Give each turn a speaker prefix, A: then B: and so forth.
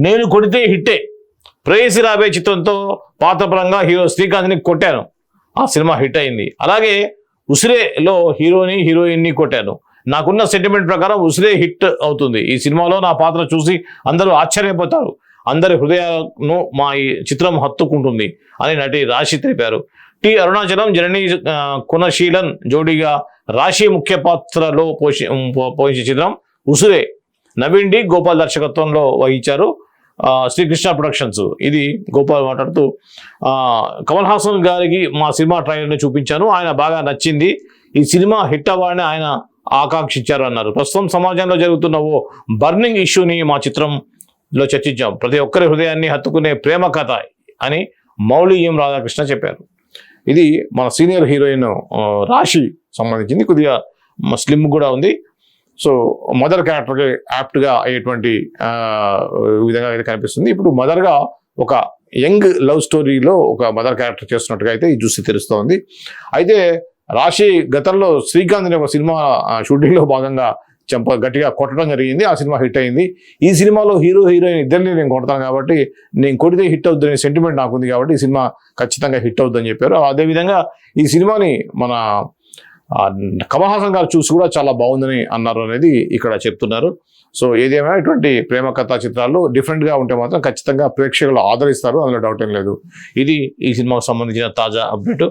A: నేను కొడితే హిట్టే. ప్రేయసి రాబే చిత్రంతో పాత్రపరంగా హీరో శ్రీకాంత్ని కొట్టాను, ఆ సినిమా హిట్ అయింది. అలాగే ఉసిరేలో హీరోయిన్ని కొట్టాను. నాకున్న సెంటిమెంట్ ప్రకారం ఉసిరే హిట్ అవుతుంది. ఈ సినిమాలో నా పాత్ర చూసి అందరూ ఆశ్చర్యపోతారు, అందరి హృదయాలను మా ఈ చిత్రం హత్తుకుంటుంది అని నటి రాశి తెలిపారు. టి అరుణాచలం, జనని కుణశీలన్ జోడీగా రాశి ముఖ్య పాత్రలో పోషించే చిత్రం ఉసిరే. నవీన్ డి గోపాల్ దర్శకత్వంలో వహించారు శ్రీకృష్ణ ప్రొడక్షన్స్. ఇది గోపాల్ మాట్లాడుతూ, కమల్ హాసన్ గారికి మా సినిమా ట్రైలర్ని చూపించాను, ఆయన బాగా నచ్చింది, ఈ సినిమా హిట్ అవ్వాలని ఆయన ఆకాంక్షించారు అన్నారు. ప్రస్తుతం సమాజంలో జరుగుతున్న ఓ బర్నింగ్ ఇష్యూని మా చిత్రంలో చర్చించాం, ప్రతి ఒక్కరి హృదయాన్ని హత్తుకునే ప్రేమ కథ అని మౌళి ఎం రాధాకృష్ణ చెప్పారు. ఇది మన సీనియర్ హీరోయిన్ రాశి సంబంధించింది, కొద్దిగా స్లిమ్ కూడా ఉంది. సో మదర్ క్యారెక్టర్కి యాప్ట్గా అయ్యేటువంటి విధంగా అయితే కనిపిస్తుంది. ఇప్పుడు మదర్గా ఒక యంగ్ లవ్ స్టోరీలో ఒక మదర్ క్యారెక్టర్ చేస్తున్నట్టుగా అయితే ఈ చూసి తెలుస్తోంది. అయితే రాశి గతంలో శ్రీకాంత్ని ఒక సినిమా షూటింగ్లో భాగంగా గట్టిగా కొట్టడం జరిగింది, ఆ సినిమా హిట్ అయింది. ఈ సినిమాలో హీరోయిన్ ఇద్దరిని నేను కొడతాను కాబట్టి, నేను కొడితే హిట్ అవుతుందనే సెంటిమెంట్ నాకుంది కాబట్టి ఈ సినిమా ఖచ్చితంగా హిట్ అవుతుందని చెప్పారు. అదేవిధంగా ఈ సినిమాని మన కమల్ హాసన్ గారు చూసి కూడా చాలా బాగుందని అన్నారు అనేది ఇక్కడ చెప్తున్నారు. సో ఏదేమైనా ఇటువంటి ప్రేమ కథా చిత్రాలు డిఫరెంట్గా ఉంటే మాత్రం ఖచ్చితంగా ప్రేక్షకులు ఆదరిస్తారు, అందులో డౌట్ ఏం లేదు. ఇది ఈ సినిమాకు సంబంధించిన తాజా అప్డేట్.